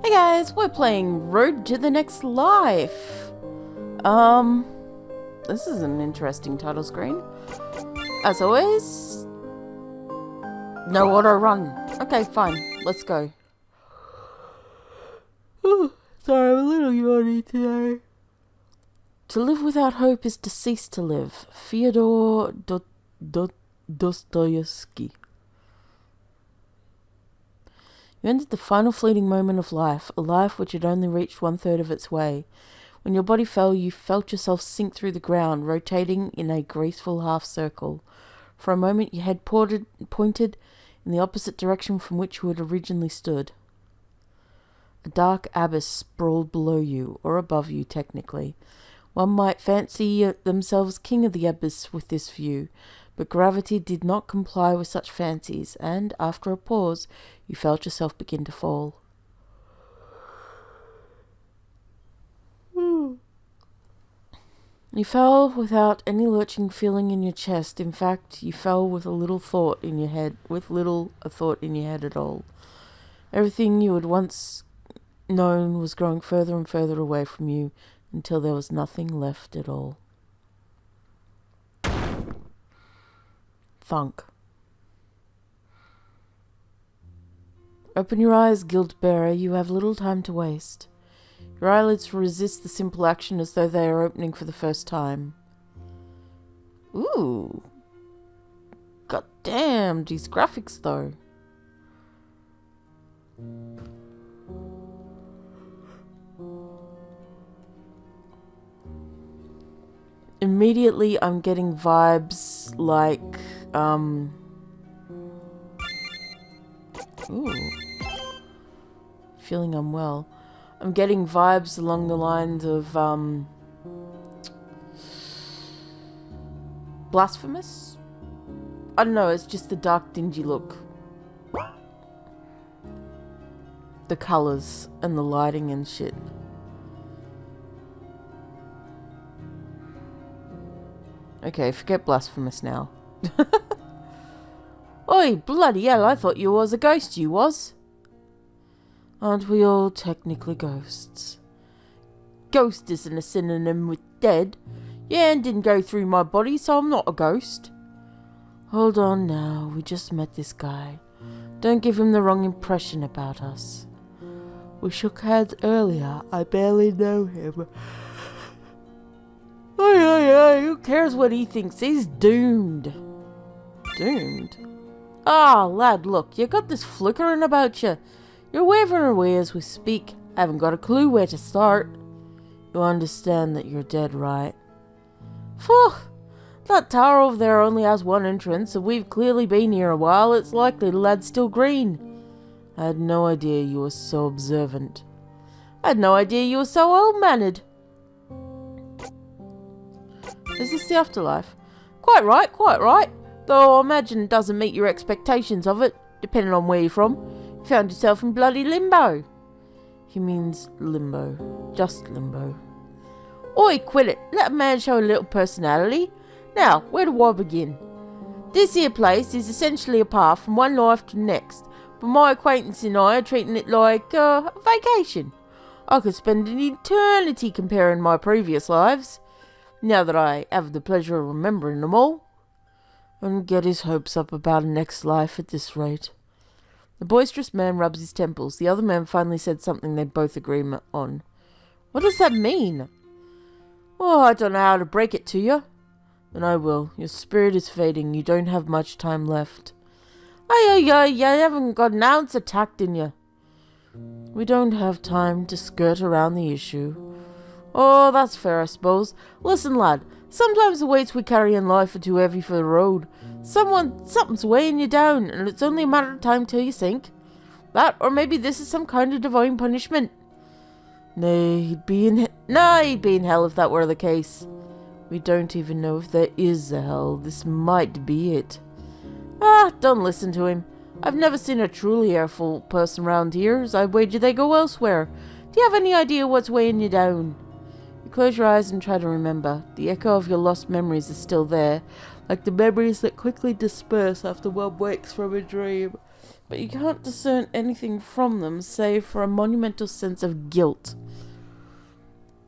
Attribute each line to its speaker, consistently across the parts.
Speaker 1: Hey guys, we're playing Road to the Next Life. This is an interesting title screen. As always, no auto run. Okay, fine, let's go. Ooh, sorry, I'm a little yawny today. To live without hope is to cease to live. Fyodor Dostoevsky. You entered the final fleeting moment of life, a life which had only reached 1/3 of its way. When your body fell, you felt yourself sink through the ground, rotating in a graceful half circle. For a moment, your head pointed in the opposite direction from which you had originally stood. A dark abyss sprawled below you, or above you, technically. One might fancy themselves king of the abyss with this view, but gravity did not comply with such fancies, and, after a pause, you felt yourself begin to fall. You fell without any lurching feeling in your chest. In fact, you fell with little thought in your head at all. Everything you had once known was growing further and further away from you, until there was nothing left at all. Thunk. Open your eyes, guilt-bearer. You have little time to waste. Your eyelids resist the simple action as though they are opening for the first time. Ooh. God damn, these graphics though. Immediately I'm getting vibes like, ooh. Feeling unwell. I'm getting vibes along the lines of, Blasphemous? I don't know, it's just the dark, dingy look. The colours and the lighting and shit. Okay, forget Blasphemous now. Oi, bloody hell, I thought you was a ghost, you was. Aren't we all technically ghosts? Ghost isn't a synonym with dead. Your hand didn't go through my body, so I'm not a ghost. Hold on now, we just met this guy. Don't give him the wrong impression about us. We shook hands earlier, I barely know him. Who cares what he thinks? He's doomed. Doomed? Ah, lad, look, you got this flickering about you. You're wavering away as we speak. I haven't got a clue where to start. You understand that you're dead, right? Phew! That tower over there only has one entrance, and we've clearly been here a while. It's likely the lad's still green. I had no idea you were so observant. I had no idea you were so old-mannered. Is this the afterlife? Quite right, quite right. Though I imagine it doesn't meet your expectations of it, depending on where you're from. You found yourself in bloody limbo. He means limbo. Just limbo. Oi, quit it. Let a man show a little personality. Now, where do I begin? This here place is essentially a path from one life to the next, but my acquaintance and I are treating it like a vacation. I could spend an eternity comparing my previous lives, now that I have the pleasure of remembering them all. And get his hopes up about a next life at this rate. The boisterous man rubs his temples. The other man finally said something they both agree on. What does that mean? Oh, I don't know how to break it to you. Then I will. Your spirit is fading. You don't have much time left. You haven't got an ounce of tact in you. We don't have time to skirt around the issue. Oh, that's fair, I suppose. Listen, lad. Sometimes the weights we carry in life are too heavy for the road. Something's weighing you down, and it's only a matter of time till you sink. That, or maybe this is some kind of divine punishment. Nay, he'd be in hell if that were the case. We don't even know if there is a hell. This might be it. Ah, don't listen to him. I've never seen a truly airful person round here, as I wager they go elsewhere. Do you have any idea what's weighing you down? Close your eyes and try to remember. The echo of your lost memories is still there, like the memories that quickly disperse after one wakes from a dream. but you can't discern anything from them save for a monumental sense of guilt.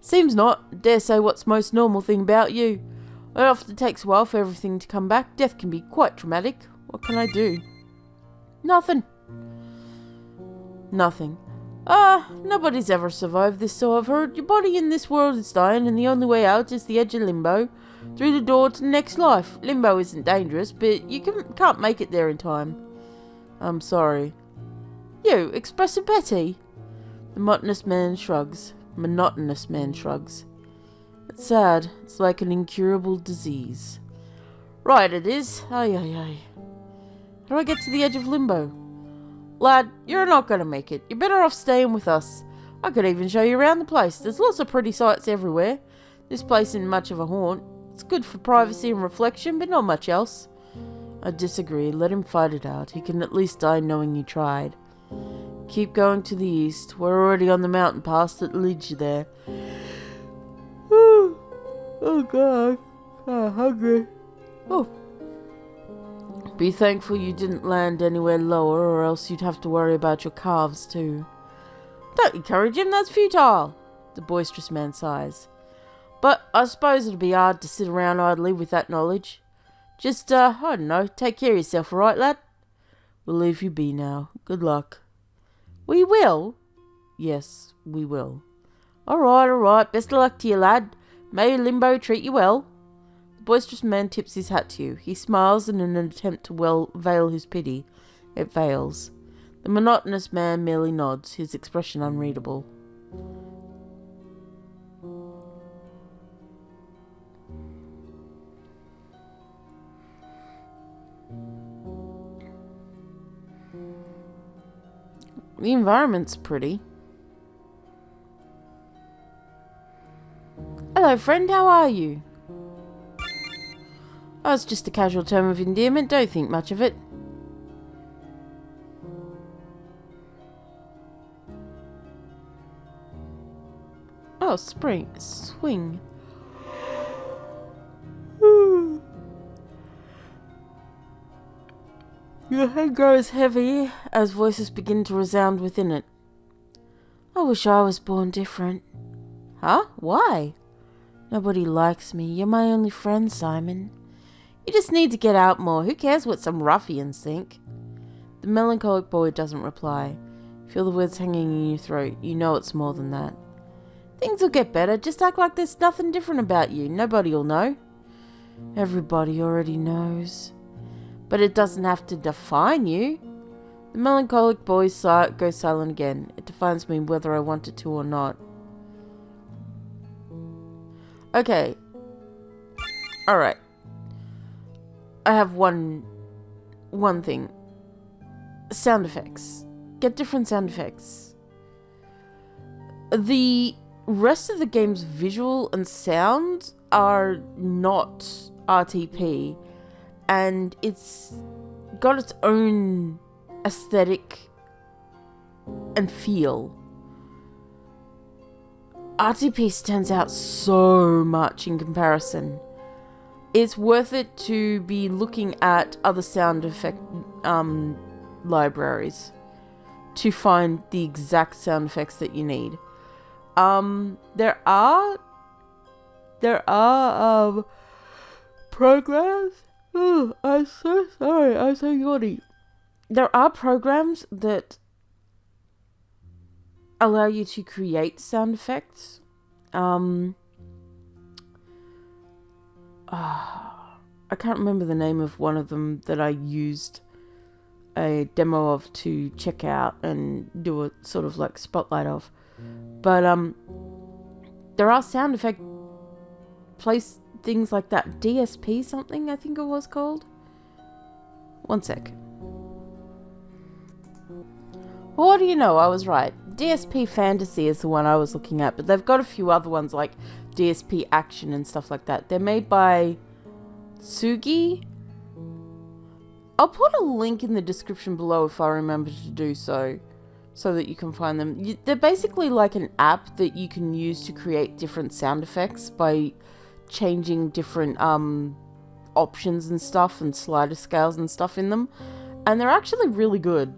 Speaker 1: Seems not. Dare say what's most normal thing about you. It often takes a while for everything to come back. Death can be quite traumatic. What can I do? Nothing. Nothing. Nobody's ever survived this, so I've heard. Your body in this world is dying, and the only way out is the edge of limbo. Through the door to the next life. Limbo isn't dangerous, but you can't make it there in time. I'm sorry. You, Expressive Betty? The monotonous man shrugs. It's sad. It's like an incurable disease. Right, it is. Ay. How do I get to the edge of limbo? Lad, you're not going to make it. You're better off staying with us. I could even show you around the place. There's lots of pretty sights everywhere. This place isn't much of a haunt. It's good for privacy and reflection, but not much else. I disagree. Let him fight it out. He can at least die knowing you tried. Keep going to the east. We're already on the mountain pass that leads you there. Oh God. I'm hungry. Oh. Be thankful you didn't land anywhere lower, or else you'd have to worry about your calves too. Don't encourage him, that's futile. The boisterous man sighs. But I suppose it'd be hard to sit around idly with that knowledge. Just, I don't know, take care of yourself, alright, lad? We'll leave you be now. Good luck. We will? Yes, we will. Alright. Best of luck to you, lad. May Limbo treat you well. The boisterous man tips his hat to you. He smiles in an attempt to veil his pity. It fails. The monotonous man merely nods, his expression unreadable. The environment's pretty. Hello, friend, how are you? Oh, it's just a casual term of endearment, don't think much of it. Oh, swing. Your head grows heavy as voices begin to resound within it. I wish I was born different. Huh? Why? Nobody likes me. You're my only friend, Simon. You just need to get out more. Who cares what some ruffians think? The melancholic boy doesn't reply. Feel the words hanging in your throat. You know it's more than that. Things will get better. Just act like there's nothing different about you. Nobody'll know. Everybody already knows. But it doesn't have to define you. The melancholic boy goes silent again. It defines me whether I want it to or not. Okay. Alright. I have one thing. Sound effects. Get different sound effects. The rest of the game's visual and sound are not RTP. And it's got its own aesthetic and feel. RTP stands out so much in comparison. It's worth it to be looking at other sound effect libraries to find the exact sound effects that you need. There are programs. Oh, I'm so sorry. I'm so yawny. There are programs that allow you to create sound effects. I can't remember the name of one of them that I used a demo of to check out and do a sort of like spotlight of. But there are sound effect things like that. DSP something, I think it was called. One sec. Well, what do you know? I was right. DSP Fantasy is the one I was looking at, but they've got a few other ones like DSP Action and stuff like that. They're made by Tsugi. I'll put a link in the description below if I remember to do so that you can find them. They're basically like an app that you can use to create different sound effects by changing different options and stuff and slider scales and stuff in them, and they're actually really good.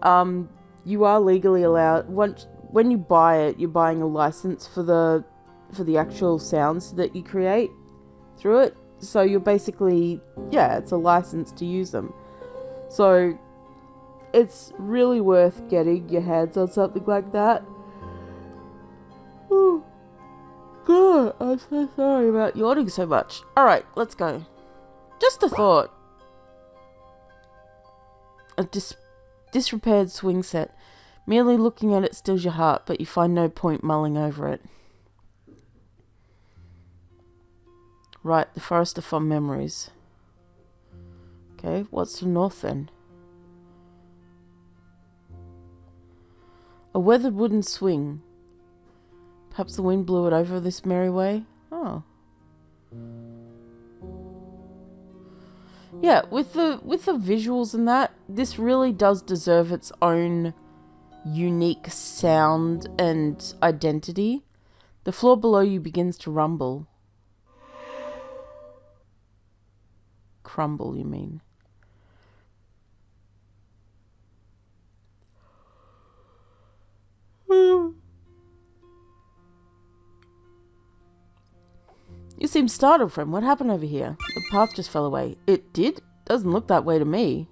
Speaker 1: You are legally allowed, when you buy it, you're buying a license for the actual sounds that you create through it. So you're basically, yeah, it's a license to use them. So it's really worth getting your hands on something like that. Oh, God, I'm so sorry about yawning so much. Alright, let's go. Just a thought. A disrepaired swing set. Merely looking at it stills your heart, but you find no point mulling over it. Right, the forest of fond memories. Okay, what's to the north then? A weathered wooden swing. Perhaps the wind blew it over this merry way? Oh. Yeah, with the visuals and that, this really does deserve its own unique sound and identity. The floor below you begins to rumble. Crumble, you mean? You seem startled, friend. What happened over here? The path just fell away. It did? Doesn't look that way to me.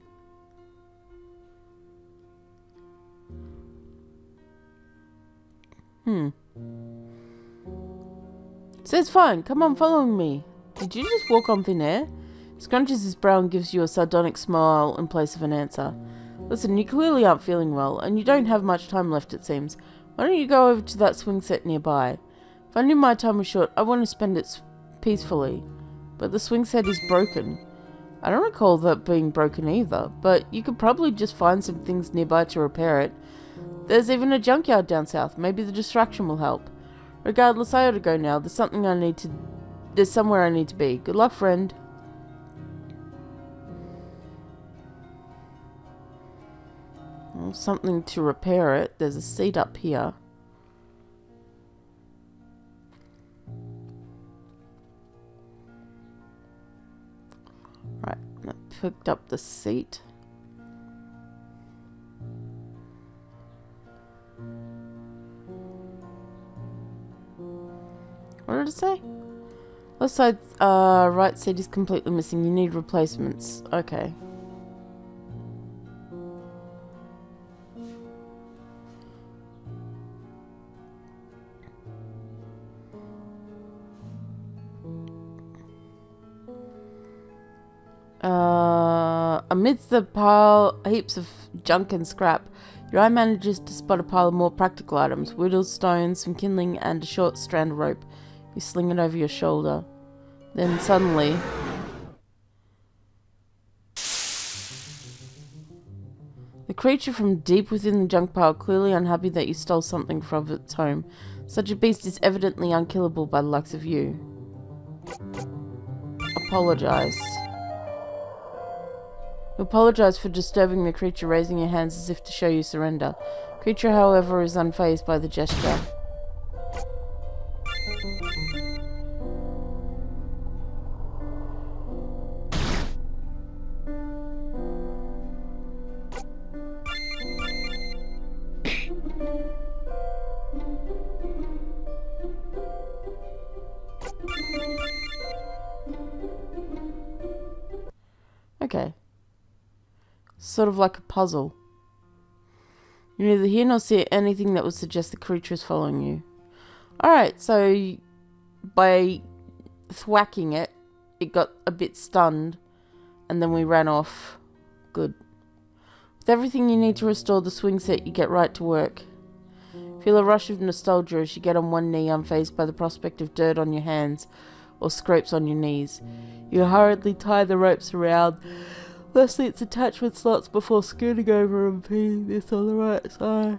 Speaker 1: Says fine. Come on, follow me. Did you just walk on thin air? Scrunches his brow and gives you a sardonic smile in place of an answer. Listen, you clearly aren't feeling well, and you don't have much time left, it seems. Why don't you go over to that swing set nearby? If I knew my time was short, I want to spend it peacefully. But the swing set is broken. I don't recall that being broken either, but you could probably just find some things nearby to repair it. There's even a junkyard down south. Maybe the distraction will help. Regardless, I ought to go now. There's somewhere I need to be. Good luck, friend. Well, something to repair it. There's a seat up here. Right, I picked up the seat. What did it say? Left side, right seat is completely missing. You need replacements. Okay. Amidst the heaps of junk and scrap, your eye manages to spot a pile of more practical items. Whittles, stones, some kindling, and a short strand of rope. You sling it over your shoulder. Then suddenly... the creature from deep within the junk pile, clearly unhappy that you stole something from its home. Such a beast is evidently unkillable by the likes of you. Apologize. You apologize for disturbing the creature, raising your hands as if to show you surrender. Creature, however, is unfazed by the gesture. Okay. Sort of like a puzzle. You neither hear nor see anything that would suggest the creature is following you. Alright, so by thwacking it, it got a bit stunned, and then we ran off. Good. With everything you need to restore the swing set, you get right to work. Feel a rush of nostalgia as you get on one knee, unfazed by the prospect of dirt on your hands or scrapes on your knees. You hurriedly tie the ropes around Leslie its attachment slots before scooting over and pinning this on the right side.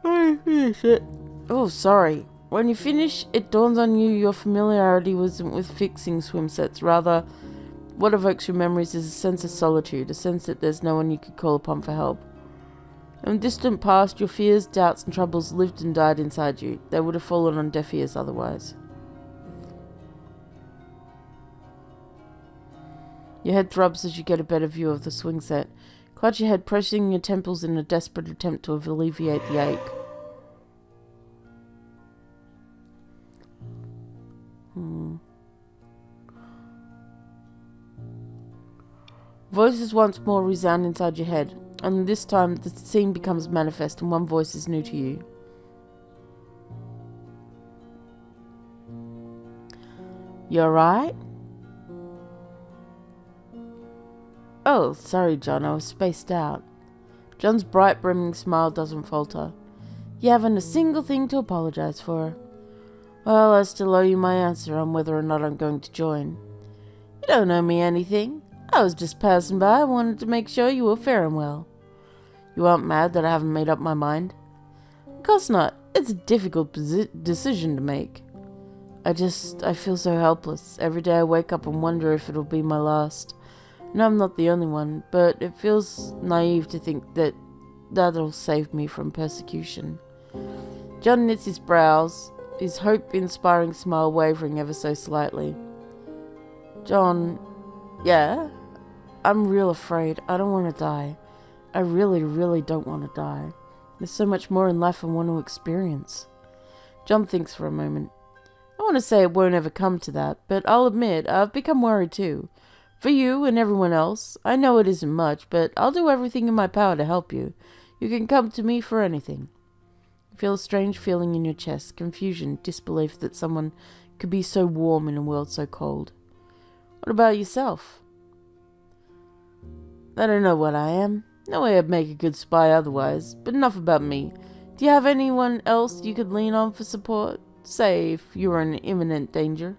Speaker 1: When you finish it... Oh, sorry. When you finish, it dawns on you your familiarity wasn't with fixing swim sets. Rather, what evokes your memories is a sense of solitude, a sense that there's no one you could call upon for help. In the distant past, your fears, doubts and troubles lived and died inside you. They would have fallen on deaf ears otherwise. Your head throbs as you get a better view of the swing set. Clutch your head, pressing your temples in a desperate attempt to alleviate the ache. Voices once more resound inside your head, and this time the scene becomes manifest and one voice is new to you. You alright? Oh, sorry, John, I was spaced out. John's bright, brimming smile doesn't falter. You haven't a single thing to apologize for. Well, I still owe you my answer on whether or not I'm going to join. You don't owe me anything. I was just passing by. I wanted to make sure you were faring well. You aren't mad that I haven't made up my mind? Of course not. It's a difficult decision to make. I feel so helpless. Every day I wake up and wonder if it'll be my last. No, I'm not the only one, but it feels naive to think that that'll save me from persecution. John knits his brows, his hope-inspiring smile wavering ever so slightly. John, yeah? I'm real afraid. I don't want to die. I really, really don't want to die. There's so much more in life I want to experience. John thinks for a moment. I want to say it won't ever come to that, but I'll admit I've become worried too. For you and everyone else. I know it isn't much, but I'll do everything in my power to help you. You can come to me for anything. You feel a strange feeling in your chest, confusion, disbelief that someone could be so warm in a world so cold. What about yourself? I don't know what I am. No way I'd make a good spy otherwise, but enough about me. Do you have anyone else you could lean on for support? Say, if you were in imminent danger.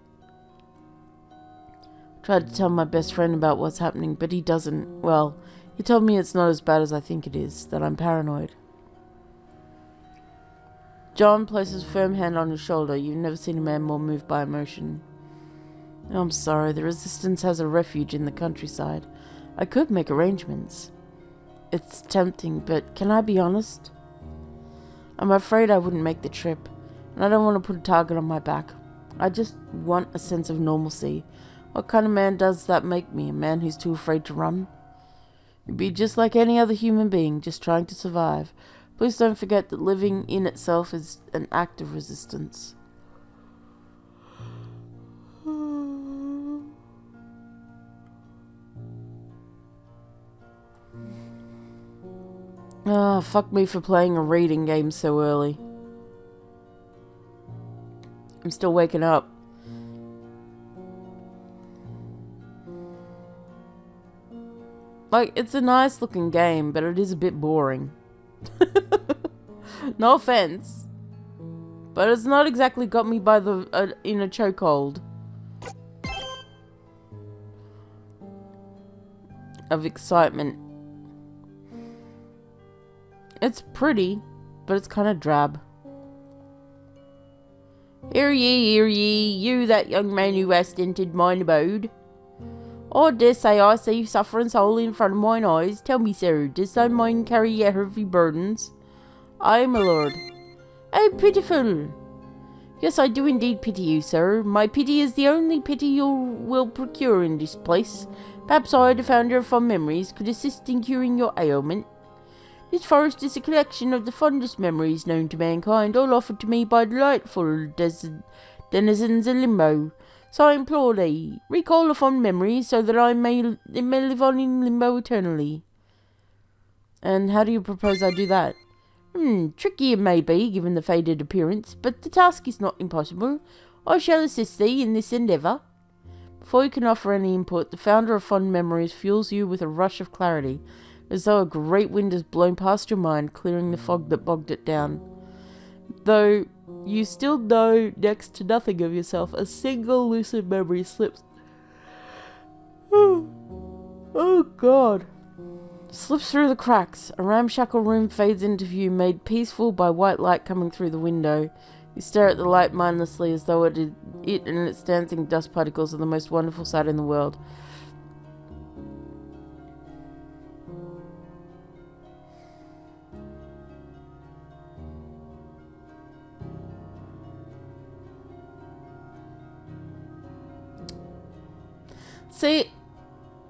Speaker 1: Tried to tell my best friend about what's happening, but he doesn't. Well, he told me it's not as bad as I think it is, that I'm paranoid. John places a firm hand on his shoulder. You've never seen a man more moved by emotion. Oh, I'm sorry, the Resistance has a refuge in the countryside. I could make arrangements. It's tempting, but can I be honest? I'm afraid I wouldn't make the trip, and I don't want to put a target on my back. I just want a sense of normalcy. What kind of man does that make me? A man who's too afraid to run? You'd be just like any other human being, just trying to survive. Please don't forget that living in itself is an act of resistance. Ah, fuck me for playing a reading game so early. I'm still waking up. Like, it's a nice looking game, but it is a bit boring. No offense. But it's not exactly got me by the in a chokehold of excitement. It's pretty, but it's kind of drab. Hear ye, you that young man who hast entered mine abode. I dare say I see suffering soul in front of mine eyes. Tell me, sir, does thy mind carry heavy burdens? Aye, my lord. Oh, pitiful! Yes, I do indeed pity you, sir. My pity is the only pity you will procure in this place. Perhaps I, the founder of fond memories, could assist in curing your ailment. This forest is a collection of the fondest memories known to mankind, all offered to me by delightful denizens of Limbo. So I implore thee, recall the fond memories so that it may live on in Limbo eternally. And how do you propose I do that? Tricky it may be, given the faded appearance, but the task is not impossible. I shall assist thee in this endeavour. Before you can offer any input, the founder of fond memories fuels you with a rush of clarity, as though a great wind has blown past your mind, clearing the fog that bogged it down. Though you still know next to nothing of yourself, a single lucid memory slips. Oh God. Slips through the cracks. A ramshackle room fades into view, made peaceful by white light coming through the window. You stare at the light mindlessly, as though it and its dancing dust particles are the most wonderful sight in the world. See,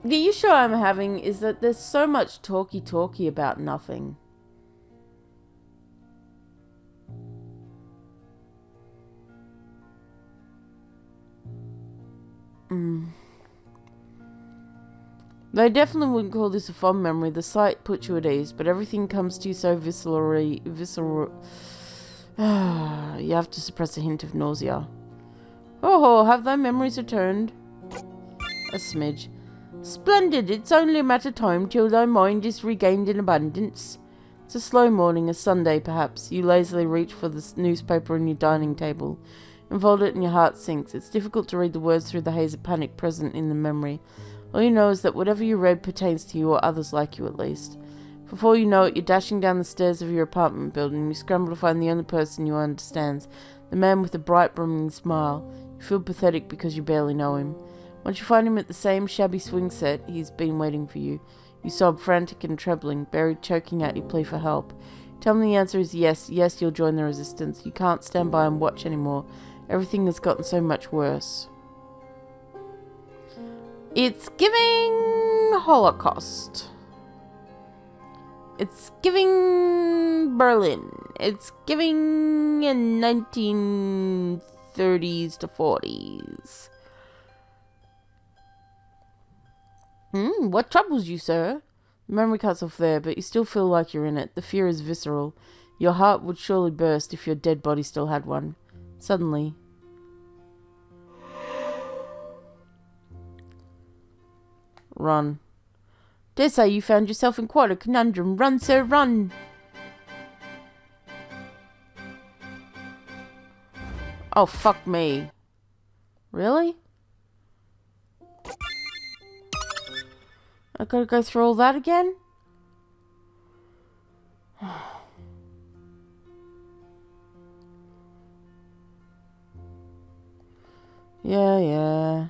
Speaker 1: The issue I'm having is that there's so much talky about nothing. They definitely wouldn't call this a fond memory. The sight puts you at ease, but everything comes to you so visceral. You have to suppress a hint of nausea. Oh, have thy memories returned? A smidge. Splendid. It's only a matter of time till thy mind is regained in abundance. It's a slow morning, a Sunday perhaps. You lazily reach for the newspaper on your dining table and fold it, and your heart sinks. It's difficult to read the words through the haze of panic present in the memory. All you know is that whatever you read pertains to you, or others like you at least. Before you know it, you're dashing down the stairs of your apartment building. You scramble to find the only person you understands, the man with the bright, brimming smile. You feel pathetic because you barely know him. Once you find him at the same shabby swing set, he's been waiting for you. You sob, frantic and trembling, buried, choking out your plea for help. Tell him the answer is yes. Yes, you'll join the resistance. You can't stand by and watch anymore. Everything has gotten so much worse. It's giving Holocaust. It's giving Berlin. It's giving 1930s to 40s. What troubles you, sir? The memory cuts off there, but you still feel like you're in it. The fear is visceral. Your heart would surely burst if your dead body still had one. Suddenly... Run. Dare say you found yourself in quite a conundrum. Run, sir, run! Oh, fuck me. Really? I gotta go through all that again? Yeah.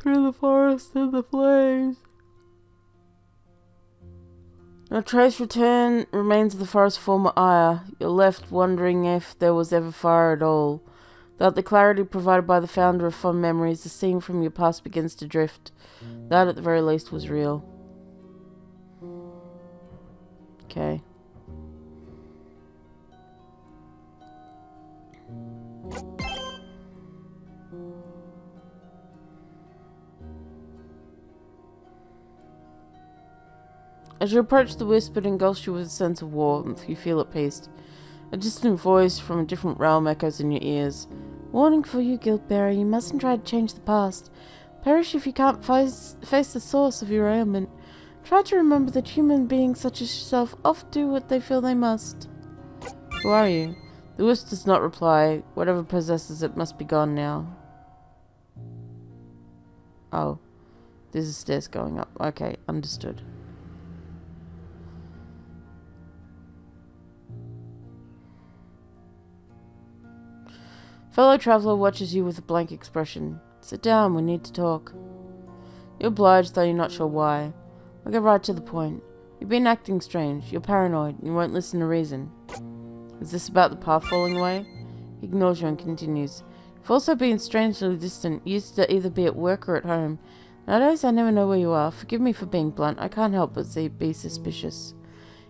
Speaker 1: Through the forest and the flames. No trace remains of the forest former ire. You're left wondering if there was ever fire at all. Without the clarity provided by the founder of fond memories, the scene from your past begins to drift. That, at the very least, was real. Okay. As you approach the wisp, it engulfs you with a sense of warmth. You feel at peace. A distant voice from a different realm echoes in your ears. Warning for you, Guilt-bearer. You mustn't try to change the past. Perish if you can't face the source of your ailment. Try to remember that human beings such as yourself often do what they feel they must. Who are you? The wisp does not reply. Whatever possesses it must be gone now. Oh. There's a stairs going up. Okay, understood. Fellow traveller watches you with a blank expression. Sit down, we need to talk. You're obliged, though you're not sure why. I'll get right to the point. You've been acting strange. You're paranoid, and you won't listen to reason. Is this about the path falling away? He ignores you and continues. You've also been strangely distant. You used to either be at work or at home. Nowadays I never know where you are. Forgive me for being blunt. I can't help but be suspicious.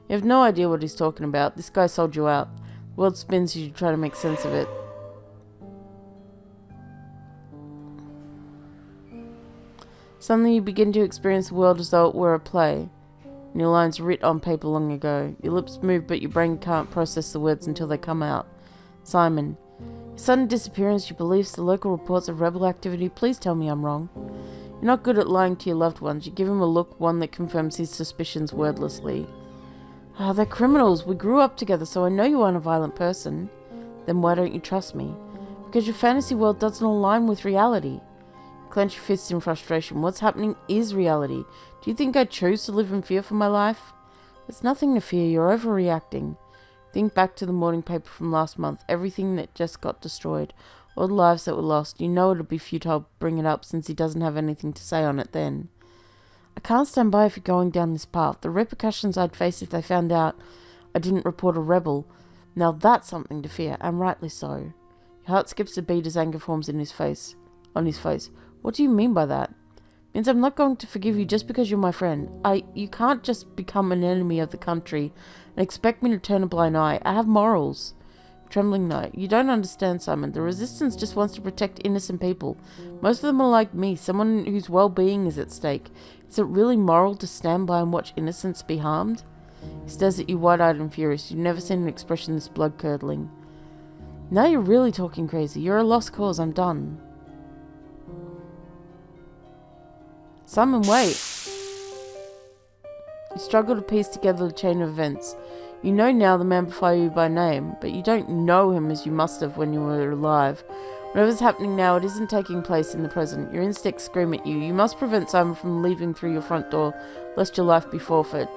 Speaker 1: You have no idea what he's talking about. This guy sold you out. The world spins as you try to make sense of it. Suddenly you begin to experience the world as though it were a play. And your lines writ on paper long ago. Your lips move, but your brain can't process the words until they come out. Simon. Your sudden disappearance, your beliefs, the local reports of rebel activity. Please tell me I'm wrong. You're not good at lying to your loved ones. You give him a look, one that confirms his suspicions wordlessly. Ah, they're criminals. We grew up together, so I know you aren't a violent person. Then why don't you trust me? Because your fantasy world doesn't align with reality. Clench your fists in frustration. What's happening is reality. Do you think I choose to live in fear for my life? There's nothing to fear. You're overreacting. Think back to the morning paper from last month. Everything that just got destroyed. All the lives that were lost. You know it'll be futile to bring it up since he doesn't have anything to say on it then. I can't stand by if you're going down this path. The repercussions I'd face if they found out I didn't report a rebel. Now that's something to fear, and rightly so. Your heart skips a beat as anger forms on his face. What do you mean by that? Means I'm not going to forgive you just because you're my friend. You can't just become an enemy of the country and expect me to turn a blind eye. I have morals. Trembling no. You don't understand, Simon. The Resistance just wants to protect innocent people. Most of them are like me, someone whose well-being is at stake. Is it really moral to stand by and watch innocents be harmed? He stares at you wide-eyed and furious. You've never seen an expression this blood-curdling. Now you're really talking crazy. You're a lost cause. I'm done. Simon, wait. You struggle to piece together the chain of events. You know now the man before you by name, but you don't know him as you must have when you were alive. Whatever's happening now, it isn't taking place in the present. Your instincts scream at you. You must prevent Simon from leaving through your front door, lest your life be forfeit.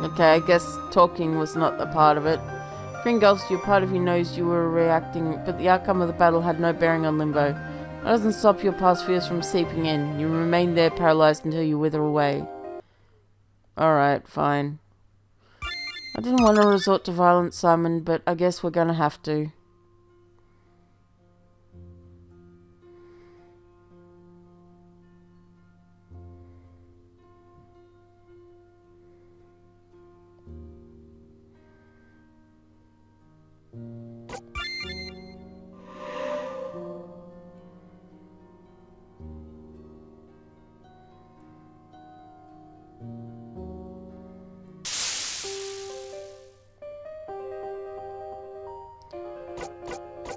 Speaker 1: Okay, I guess talking was not a part of it. Fingers, your part of you knows you were reacting, but the outcome of the battle had no bearing on Limbo. That doesn't stop your past fears from seeping in. You remain there paralyzed until you wither away. Alright, fine. I didn't want to resort to violence, Simon, but I guess we're gonna have to.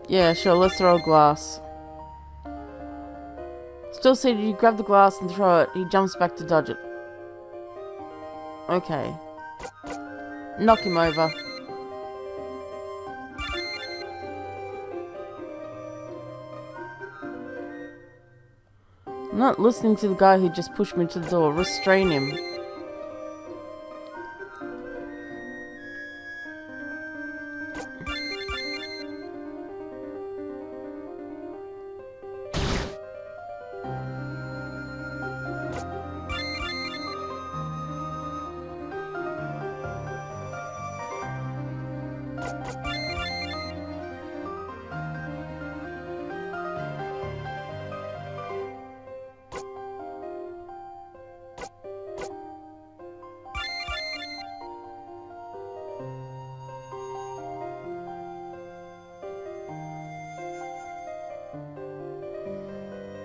Speaker 1: Yeah, sure, let's throw a glass. Still seated, you grab the glass and throw it. He jumps back to dodge it. Okay. Knock him over. I'm not listening to the guy who just pushed me to the door. Restrain him.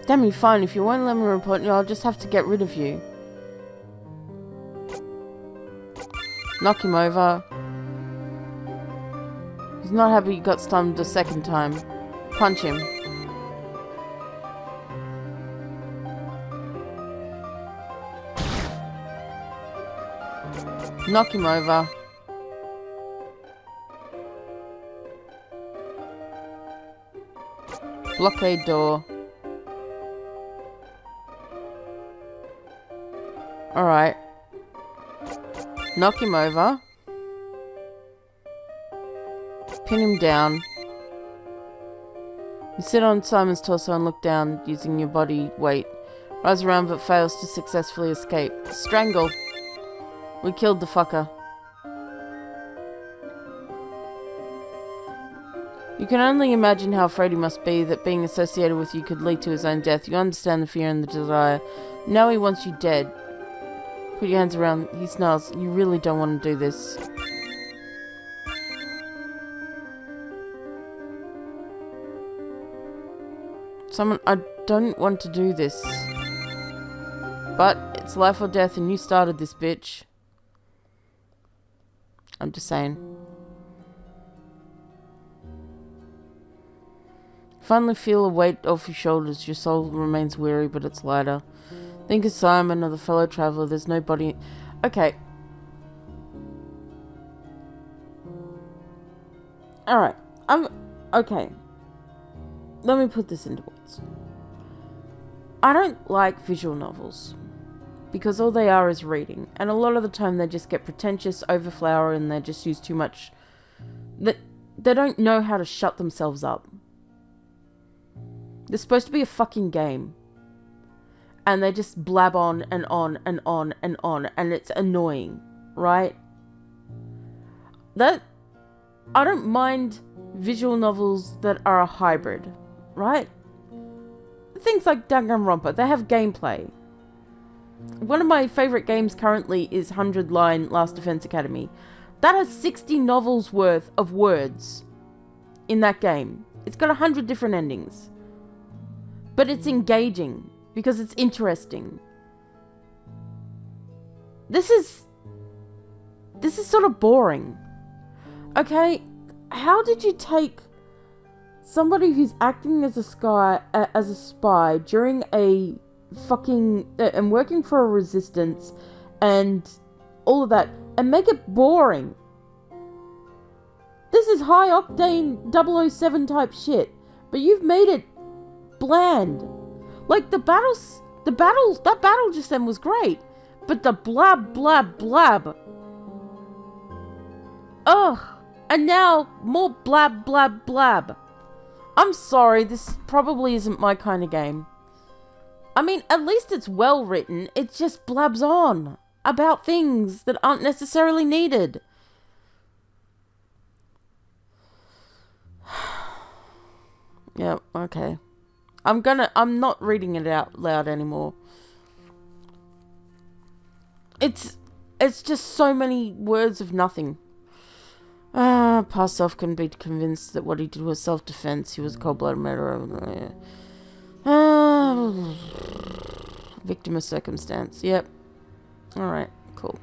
Speaker 1: Damn you, fine. If you won't let me report you, I'll just have to get rid of you. Knock him over. He's not happy you got stunned a second time. Punch him. Knock him over. Blockade door. Alright. Knock him over. Pin him down. You sit on Simon's torso and look down using your body weight. Rise around but fails to successfully escape. Strangle. We killed the fucker. You can only imagine how afraid he must be that being associated with you could lead to his own death. You understand the fear and the desire. Now he wants you dead. Put your hands around. He snarls. You really don't want to do this. I don't want to do this. But it's life or death and you started this, bitch. I'm just saying. Finally feel a weight off your shoulders. Your soul remains weary, but it's lighter. Think of Simon or the fellow traveller. There's nobody... Okay. Alright. Okay. Let me put this into words. I don't like visual novels. Because all they are is reading. And a lot of the time they just get pretentious, overflower, and they just use too much... They don't know how to shut themselves up. They're supposed to be a fucking game. And they just blab on and on and on and on. And it's annoying. Right? I don't mind visual novels that are a hybrid. Right? Things like Danganronpa. They have gameplay. One of my favourite games currently is 100 Line Last Defense Academy. That has 60 novels worth of words in that game. It's got 100 different endings. But it's engaging because it's interesting. This is sort of boring. Okay, how did you take somebody who's acting as a spy during a fucking and working for a resistance and all of that and make it boring? This is high octane 007 type shit, but you've made it bland. Like that battle just then was great, but the blab blab blab. Ugh. And now more blab blab blab. I'm sorry, this probably isn't my kind of game. I mean, at least it's well written. It just blabs on about things that aren't necessarily needed. Yeah, okay. I'm not reading it out loud anymore. It's just so many words of nothing. Past self couldn't be convinced that what he did was self-defense. He was a cold-blooded murderer. Victim of circumstance. Yep. Alright, cool.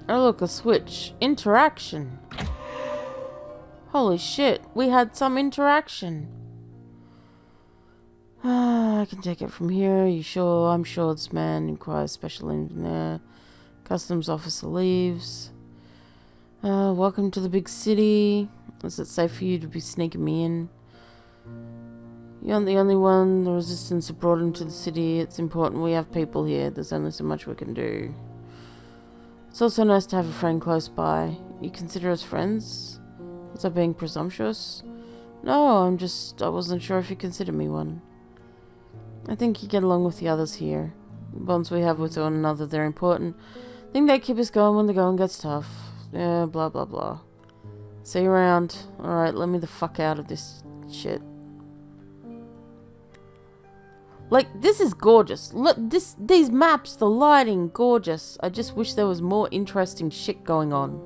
Speaker 1: Oh look, a switch. Interaction. Holy shit, we had some interaction. I can take it from here. You sure? I'm sure this man inquires special engineer. Customs officer leaves. Welcome to the big city. Is it safe for you to be sneaking me in? You're not the only one. The resistance are brought into the city. It's important we have people here. There's only so much we can do. It's also nice to have a friend close by. You consider us friends? Was I being presumptuous? No, I wasn't sure if you consider me one. I think you get along with the others here. The bonds we have with one another, they're important. I think they keep us going when the going gets tough. Yeah, blah blah blah. See you around. Alright, let me the fuck out of this shit. Like, this is gorgeous. Look, these maps, the lighting, gorgeous. I just wish there was more interesting shit going on.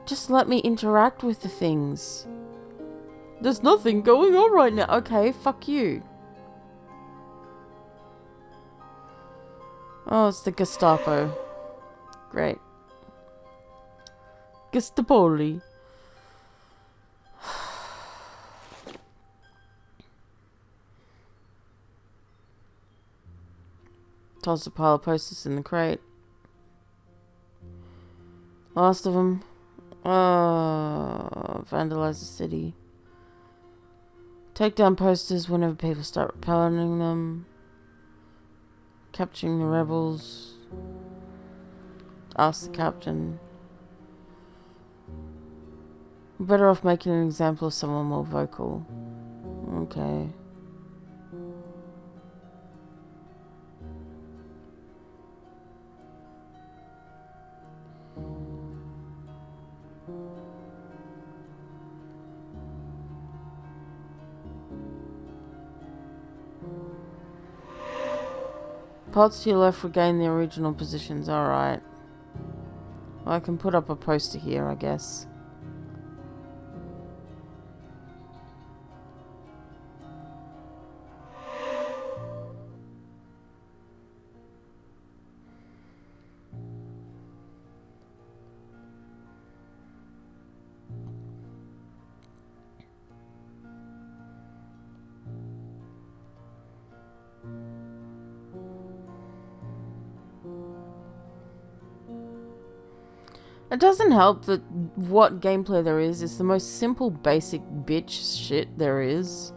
Speaker 1: Just let me interact with the things. There's nothing going on right now. Okay, fuck you. Oh, it's the Gestapo. Great. Gestapoli. Toss a pile of posters in the crate. Last of them. Vandalize the city. Take down posters whenever people start repelling them. Capturing the rebels. Ask the captain. We're better off making an example of someone more vocal. Okay. Parts to your left regain the original positions. Alright. Well, I can put up a poster here, I guess. It doesn't help that what gameplay there is the most simple, basic bitch shit there is.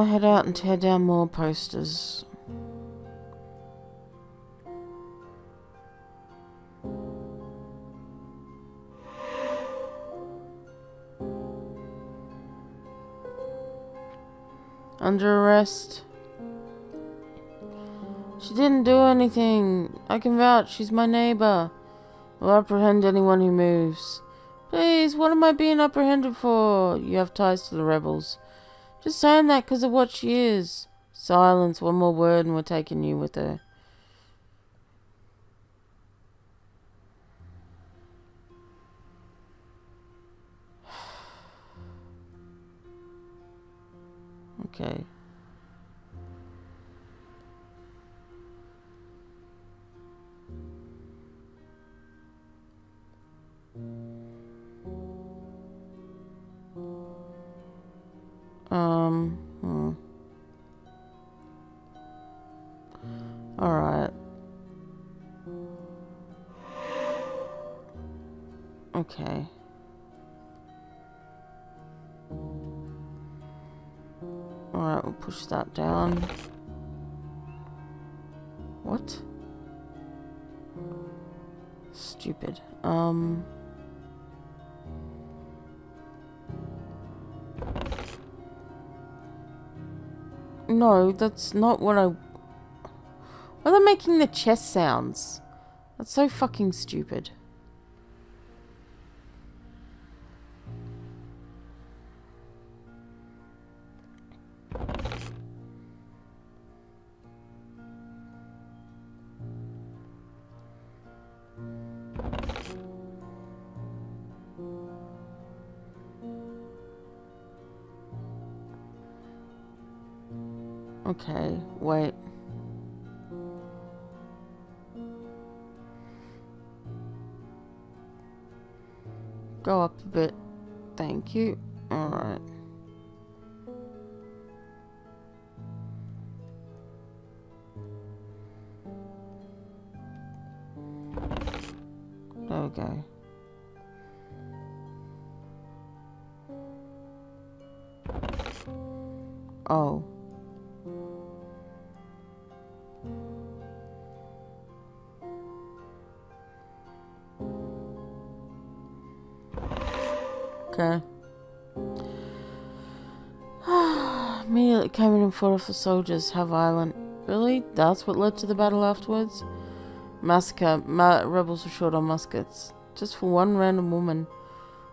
Speaker 1: Head out and tear down more posters. Under arrest. She didn't do anything. I can vouch, she's my neighbor. I'll apprehend anyone who moves. Please, what am I being apprehended for? You have ties to the rebels. Just saying that because of what she is. Silence, one more word and we're taking you with her. Okay. Alright. Okay. Alright, we'll push that down. What? Stupid. No, that's not what I... Why are they making the chest sounds? That's so fucking stupid. Okay, wait. Go up a bit. Thank you. Alright. There we go. Oh. Okay. Immediately came in and fought off the soldiers. How violent. Really? That's what led to the battle afterwards? Massacre. Rebels were short on muskets. Just for one random woman.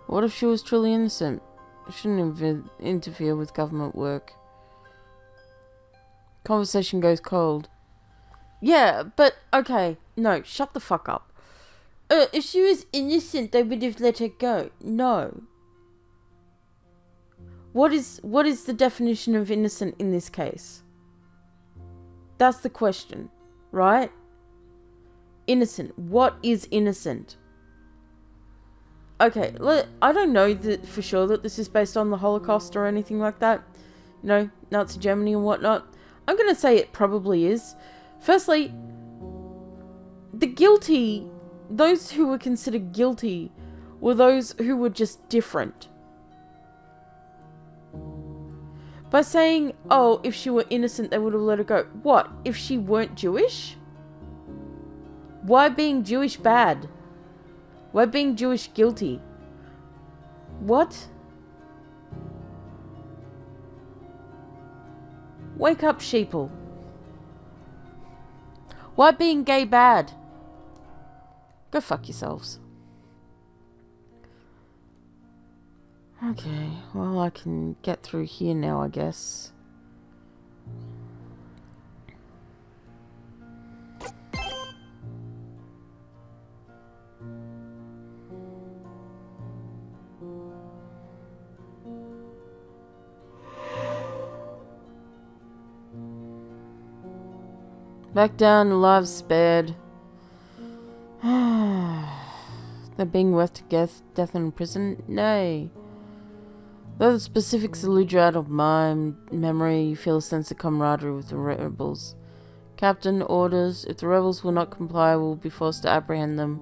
Speaker 1: What if she was truly innocent? I shouldn't interfere with government work. Conversation goes cold. Yeah, but, okay. No, shut the fuck up. If she was innocent, they would have let her go. No. What is the definition of innocent in this case? That's the question, right? Innocent. What is innocent? Okay, I don't know that for sure that this is based on the Holocaust or anything like that. You know, Nazi Germany and whatnot. I'm going to say it probably is. Firstly, the guilty, those who were considered guilty, were those who were just different. By saying, oh, if she were innocent, they would have let her go. What? If she weren't Jewish? Why being Jewish bad? Why being Jewish guilty? What? Wake up, sheeple. Why being gay bad? Go fuck yourselves. Okay, well, I can get through here now, I guess. Back down, lives spared. They're being worth to death in prison? Nay. Though the specifics elude you out of my memory, you feel a sense of camaraderie with the rebels. Captain orders, if the rebels will not comply, we will be forced to apprehend them.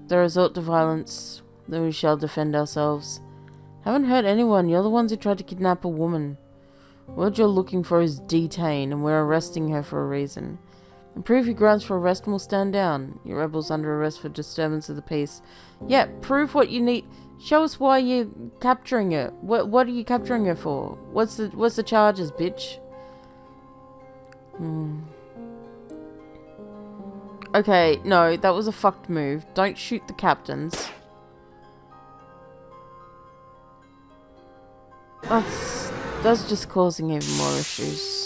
Speaker 1: If they resort to violence, then we shall defend ourselves. Haven't hurt anyone, you're the ones who tried to kidnap a woman. Word you're looking for is detain, and we're arresting her for a reason. And prove your grounds for arrest and we'll stand down. Your rebels under arrest for disturbance of the peace. Yeah, prove what you need. Show us why you're capturing her. What are you capturing her for? What's the charges, bitch? Okay, no, that was a fucked move. Don't shoot the captains. That's just causing even more issues.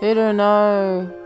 Speaker 1: Peter, no.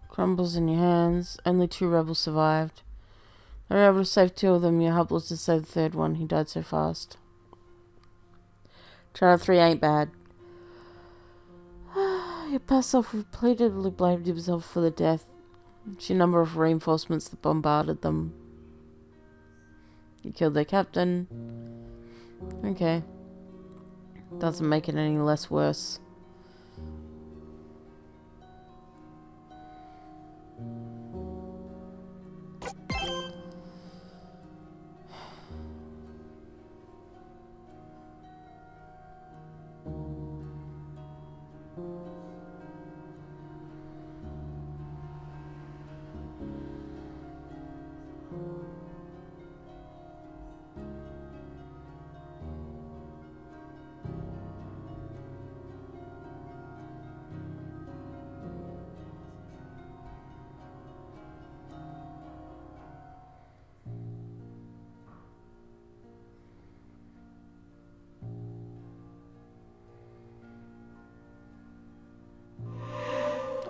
Speaker 1: Crumbles in your hands. Only 2 rebels survived. They were able to save 2 of them. You're helpless to save the 3rd one. He died so fast. Charter 3 ain't bad. Your past self repeatedly blamed himself for the death. Sheer number of reinforcements that bombarded them. You killed their captain. Okay. Doesn't make it any less worse.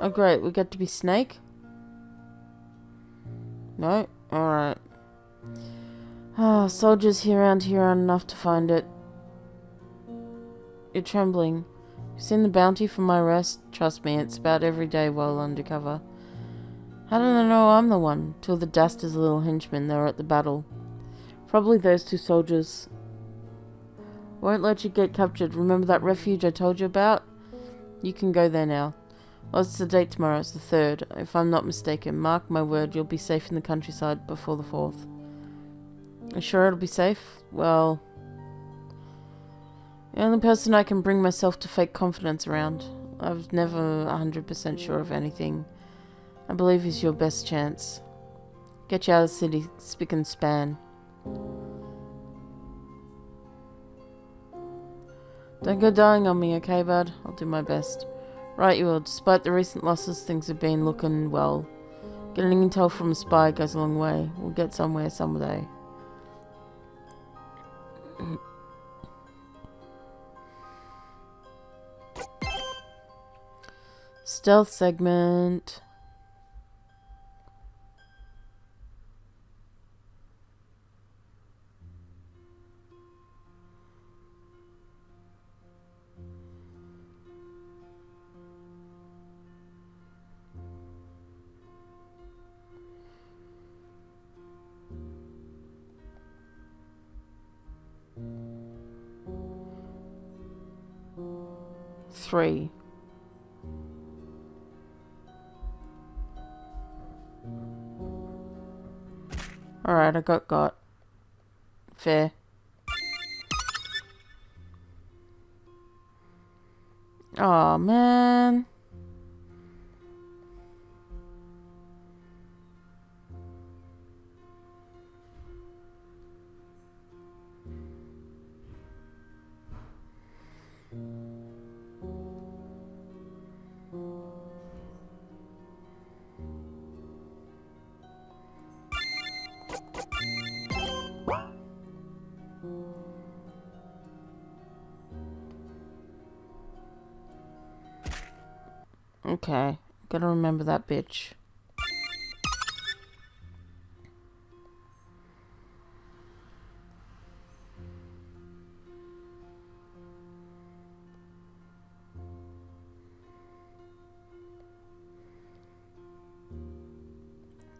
Speaker 1: Oh great, we get to be Snake? No? Alright. Soldiers here around here aren't enough to find it. You're trembling. You've seen the bounty for my arrest? Trust me, it's about every day while undercover. How do they know I'm the one? Till the Dasta's little henchmen, they were at the battle. Probably those 2 soldiers. Won't let you get captured. Remember that refuge I told you about? You can go there now. What's the date tomorrow? It's the 3rd. If I'm not mistaken, mark my word, you'll be safe in the countryside before the 4th. You sure it'll be safe? Well, the only person I can bring myself to fake confidence around. I've never 100% sure of anything. I believe is your best chance. Get you out of the city, spick and span. Don't go dying on me, okay, bud? I'll do my best. Right, you will. Despite the recent losses, things have been looking well. Getting intel from a spy goes a long way. We'll get somewhere someday. Stealth segment. Three. Alright, I got. Fair. Aw, man. Okay, gotta remember that bitch.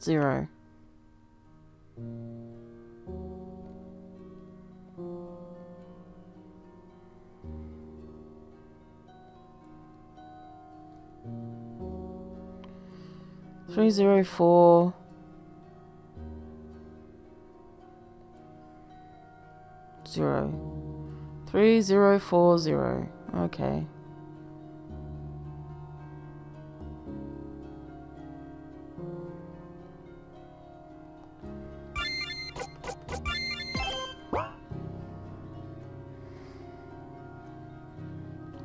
Speaker 1: Zero. Three zero four. Zero. 3040. Okay.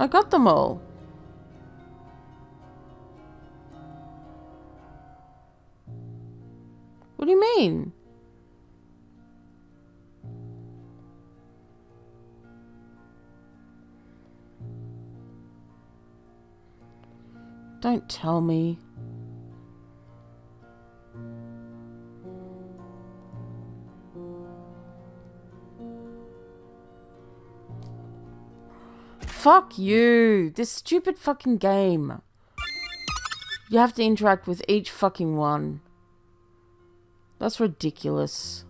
Speaker 1: I got them all. What do you mean? Don't tell me. Fuck you. This stupid fucking game. You have to interact with each fucking one. That's ridiculous.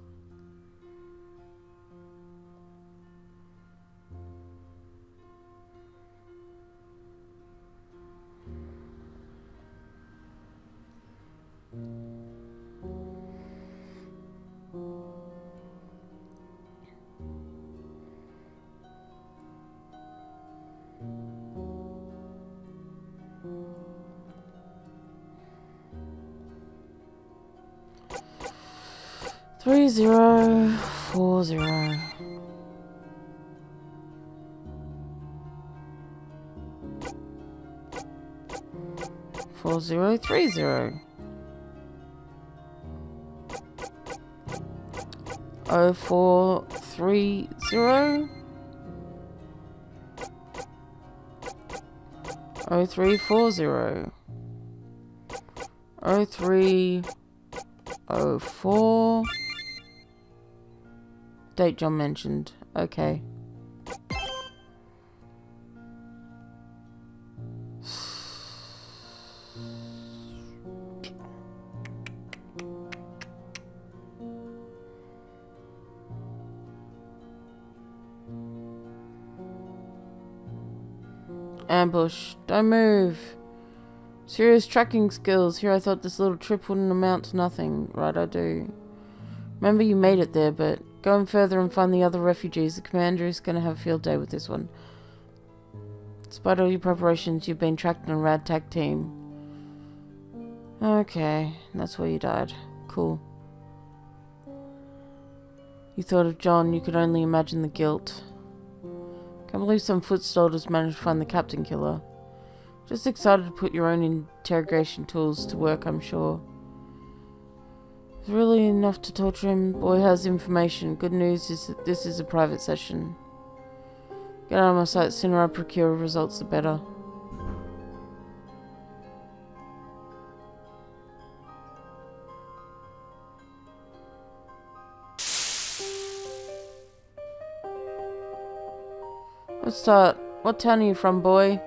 Speaker 1: Three zero 40. 4030. 0430. 0340. 0304. Date John mentioned. Okay. Ambush. Don't move. Serious tracking skills. Here I thought this little trip wouldn't amount to nothing. Right, I do. Remember you made it there, but Go in further and find the other refugees. The commander is going to have a field day with this one. Despite all your preparations, you've been tracked in a ragtag team. Okay, that's where you died. Cool. You thought of John, you could only imagine the guilt. Can't believe some foot soldiers managed to find the captain killer. Just excited to put your own interrogation tools to work, I'm sure. It's really enough to torture him. Boy has information. Good news is that this is a private session. Get out of my sight. The sooner I procure results, the better. Let's start. What town are you from, boy?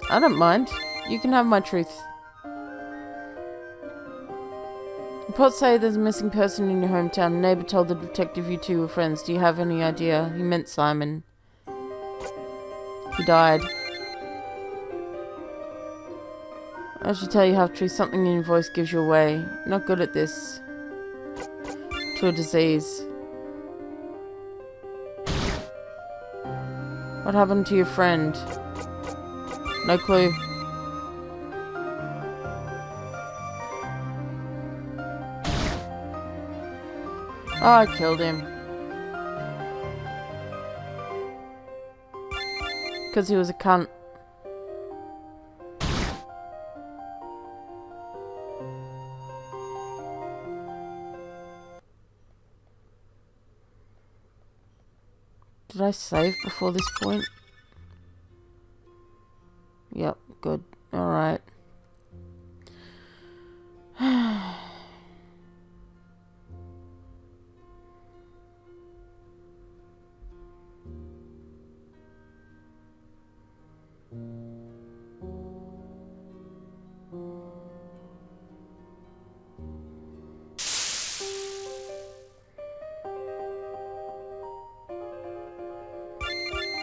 Speaker 1: I don't mind. You can have my truth. Reports say there's a missing person in your hometown. A neighbor told the detective you two were friends. Do you have any idea? He meant Simon. He died. I should tell you half-truth. Something in your voice gives you away. You're not good at this. To a disease. What happened to your friend? No clue. Oh, I killed him. Because he was a cunt. Did I save before this point? Yep, good. Alright.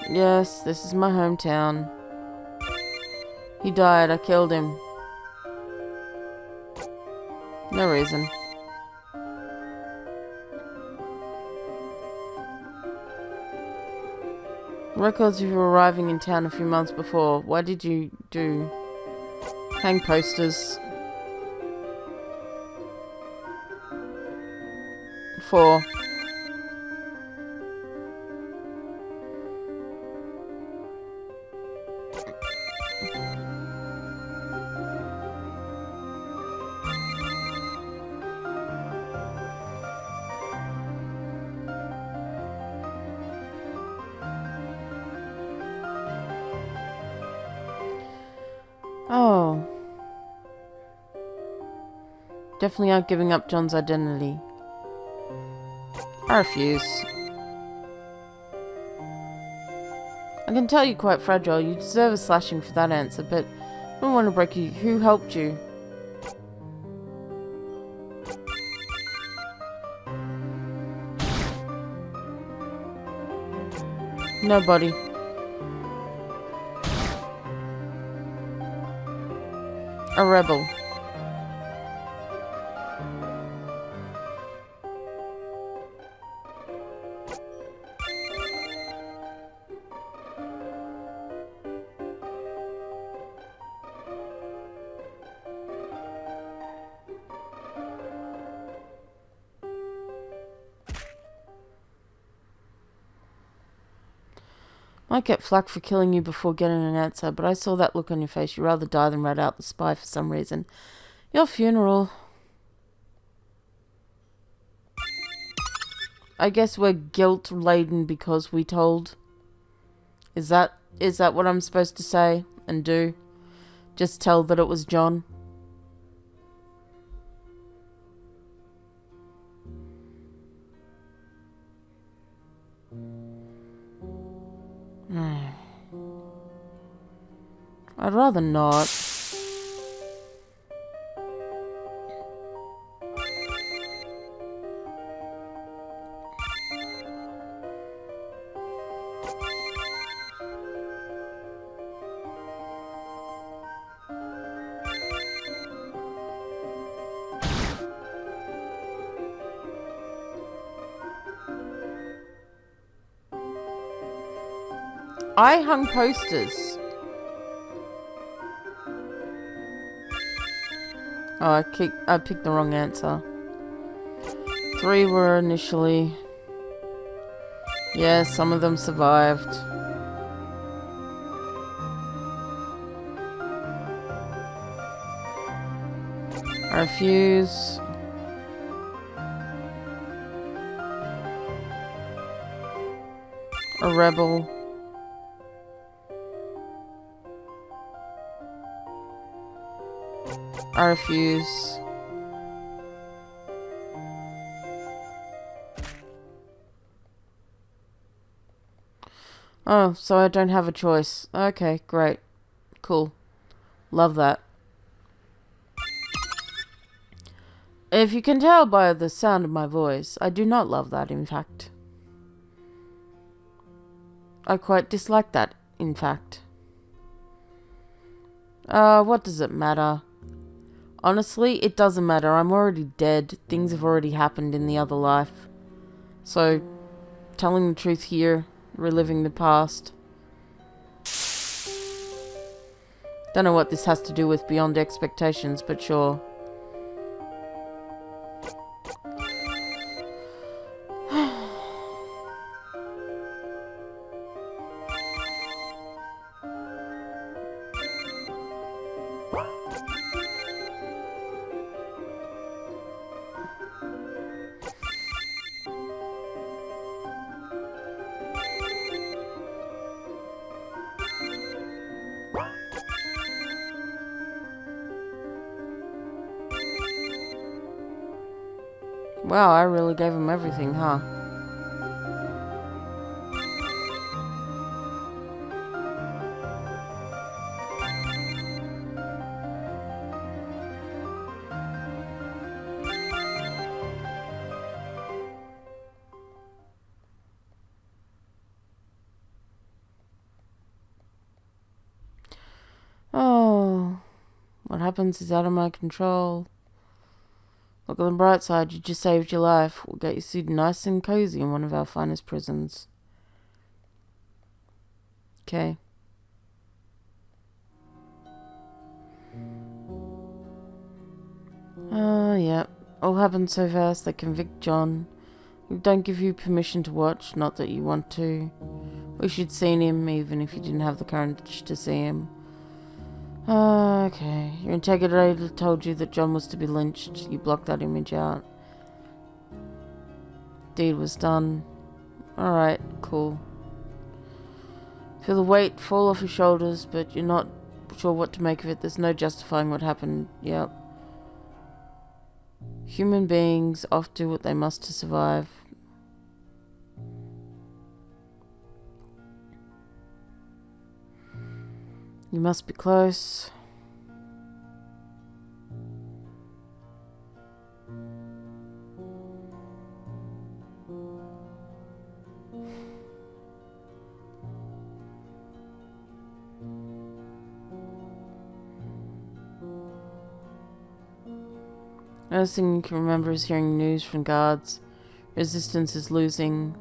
Speaker 1: Yes, this is my hometown. He died, I killed him. No reason. Records of you arriving in town a few months before. Why did you do? Hang posters. 4. Oh. Definitely aren't giving up John's identity. I refuse. I can tell you're quite fragile. You deserve a slashing for that answer, but I don't want to break you. Who helped you? Nobody. A rebel. Might get flack for killing you before getting an answer, but I saw that look on your face. You'd rather die than rat out the spy for some reason. Your funeral. I guess we're guilt-laden because we told. Is that what I'm supposed to say and do? Just tell that it was John? I'd rather not. I hung posters. Oh, I picked the wrong answer. 3 were initially. Yeah, some of them survived. I refuse. A rebel. I refuse. Oh, so I don't have a choice. Okay, great. Cool. Love that. If you can tell by the sound of my voice, I do not love that, in fact. I quite dislike that, in fact. What does it matter? Honestly, it doesn't matter. I'm already dead. Things have already happened in the other life. So, telling the truth here, reliving the past. Don't know what this has to do with Beyond Expectations, but sure. Wow, I really gave him everything, huh? Oh, what happens is out of my control. Look on the bright side, you just saved your life. We'll get you seated nice and cozy in one of our finest prisons. Okay. Oh, yeah. All happened so fast they convict John. We don't give you permission to watch, not that you want to. Wish you'd seen him, even if you didn't have the courage to see him. Okay. Your interrogator told you that John was to be lynched. You blocked that image out. Deed was done. Alright, cool. Feel the weight fall off your shoulders, but you're not sure what to make of it. There's no justifying what happened. Yep. Human beings often do what they must to survive. You must be close. The only thing you can remember is hearing news from guards. Resistance is losing.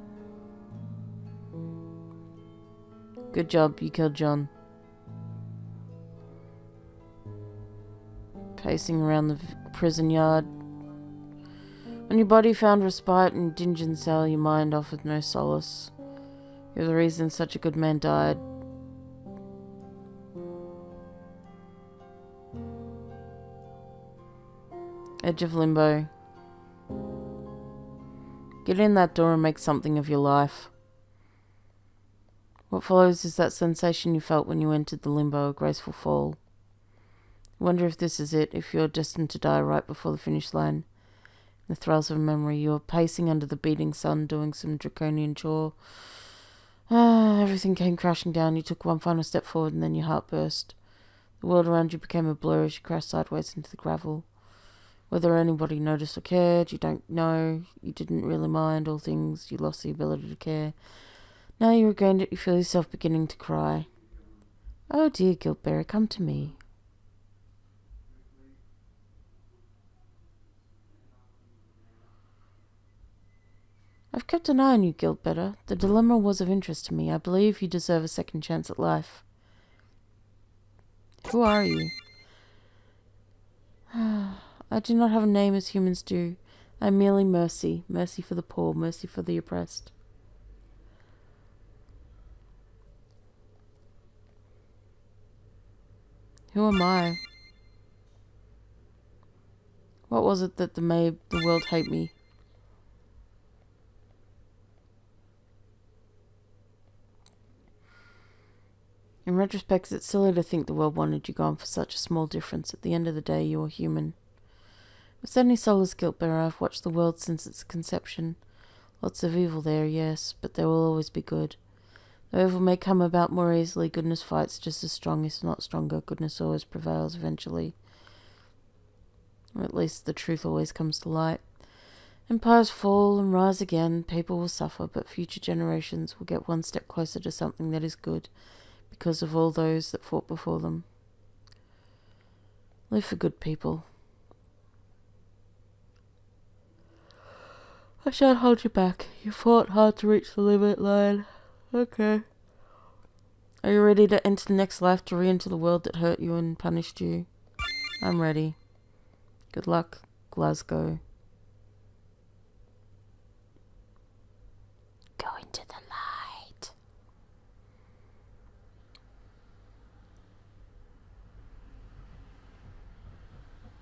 Speaker 1: Good job, you killed John. Pacing around the prison yard. When your body found respite in a dungeon cell, your mind offered no solace. You're the reason such a good man died. Edge of limbo. Get in that door and make something of your life. What follows is that sensation you felt when you entered the limbo, a graceful fall. I wonder if this is it, if you're destined to die right before the finish line. In the throes of memory, you're pacing under the beating sun, doing some draconian chore. Everything came crashing down. You took one final step forward and then your heart burst. The world around you became a blur as you crashed sideways into the gravel. Whether anybody noticed or cared, you don't know. You didn't really mind all things. You lost the ability to care. Now you regained it, you feel yourself beginning to cry. Oh dear, Guiltberry, come to me. I've kept an eye on you, Guildbetter. The dilemma was of interest to me. I believe you deserve a second chance at life. Who are you? I do not have a name as humans do. I am merely mercy. Mercy for the poor, mercy for the oppressed. Who am I? What was it that made the world hate me? In retrospect, it's silly to think the world wanted you gone for such a small difference. At the end of the day, you are human. With any soulless Guildbearer, I've watched the world since its conception. Lots of evil there, yes, but there will always be good. Though evil may come about more easily, goodness fights just as strong, if not stronger. Goodness always prevails eventually. Or at least the truth always comes to light. Empires fall and rise again, people will suffer, but future generations will get one step closer to something that is good, because of all those that fought before them. Live for good people. I shan't hold you back. You fought hard to reach the limit line. Okay. Are you ready to enter the next life, to re-enter the world that hurt you and punished you? I'm ready. Good luck, Glasgow. Go into the light.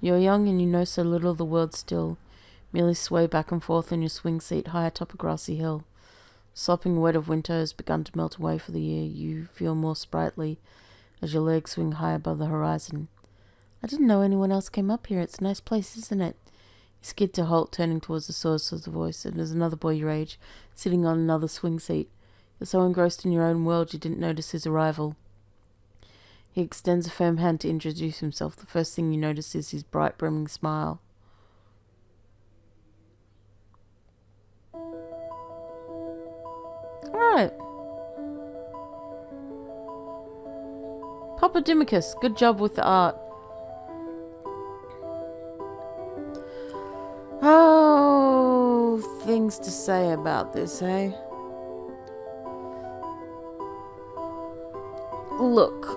Speaker 1: You're young and you know so little of the world still. Merely sway back and forth in your swing seat high atop a grassy hill. Sopping wet of winter has begun to melt away for the year. You feel more sprightly as your legs swing high above the horizon. I didn't know anyone else came up here. It's a nice place, isn't it? You skid to halt, turning towards the source of the voice, and there's another boy your age, sitting on another swing seat. You're so engrossed in your own world you didn't notice his arrival. He extends a firm hand to introduce himself. The first thing you notice is his bright, brimming smile. Alright. Papa Dimicus, good job with the art. Oh, things to say about this, eh? Look.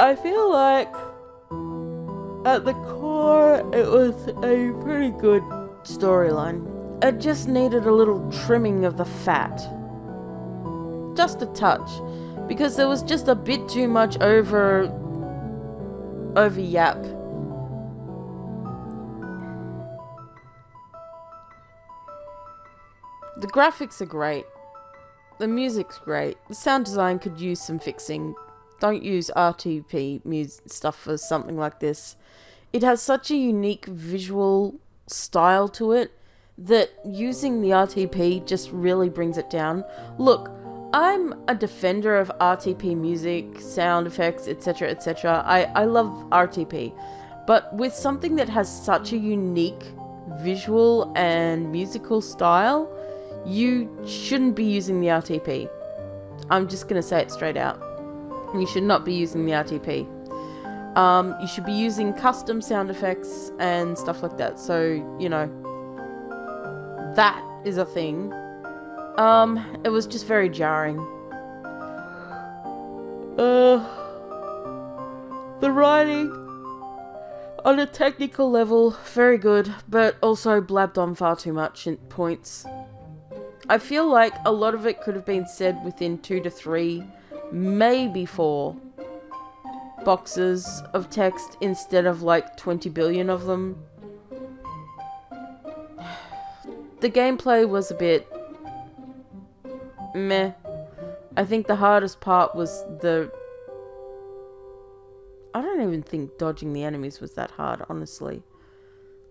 Speaker 1: I feel like at the core it was a pretty good storyline. It just needed a little trimming of the fat. Just a touch. Because there was just a bit too much over yap. The graphics are great. The music's great. The sound design could use some fixing. Don't use RTP stuff for something like this. It has such a unique visual style to it that using the RTP just really brings it down. Look, I'm a defender of RTP music, sound effects, etc., etc. I love RTP. But with something that has such a unique visual and musical style, you shouldn't be using the RTP. I'm just going to say it straight out. You should not be using the RTP. You should be using custom sound effects and stuff like that. So, you know, that is a thing. It was just very jarring. The writing, on a technical level, very good, but also blabbed on far too much in points. I feel like a lot of it could have been said within 2 to 3, maybe 4 boxes of text instead of like 20 billion of them. The gameplay was a bit meh. I think the hardest part was I don't even think dodging the enemies was that hard, honestly.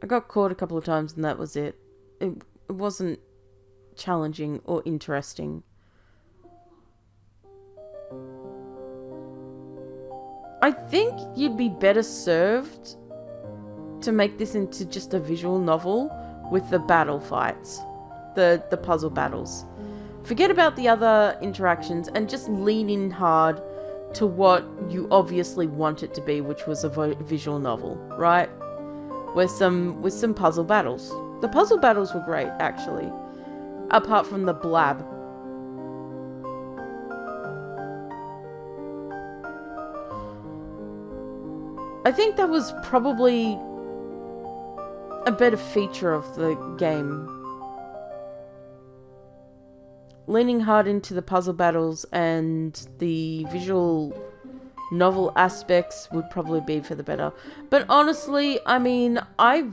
Speaker 1: I got caught a couple of times and that was it. It wasn't challenging or interesting. I think you'd be better served to make this into just a visual novel with the battle fights, the puzzle battles. Forget about the other interactions and just lean in hard to what you obviously want it to be, which was a visual novel, right? with some puzzle battles. The puzzle battles were great, actually. Apart from the blab. I think that was probably a better feature of the game. Leaning hard into the puzzle battles and the visual novel aspects would probably be for the better. But honestly, I mean, I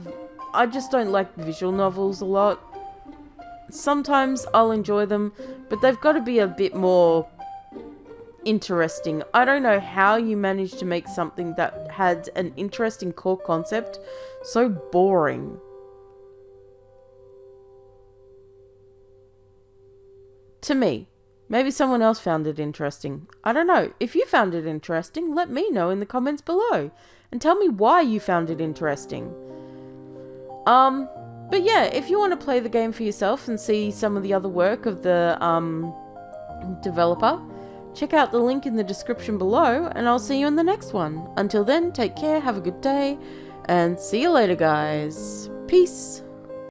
Speaker 1: just don't like visual novels a lot. Sometimes I'll enjoy them, but they've got to be a bit more interesting. I don't know how you managed to make something that had an interesting core concept so boring. To me. Maybe someone else found it interesting. I don't know. If you found it interesting, let me know in the comments below. And tell me why you found it interesting. But yeah, if you want to play the game for yourself and see some of the other work of the developer, check out the link in the description below, and I'll see you in the next one. Until then, take care, have a good day, and see you later, guys. Peace.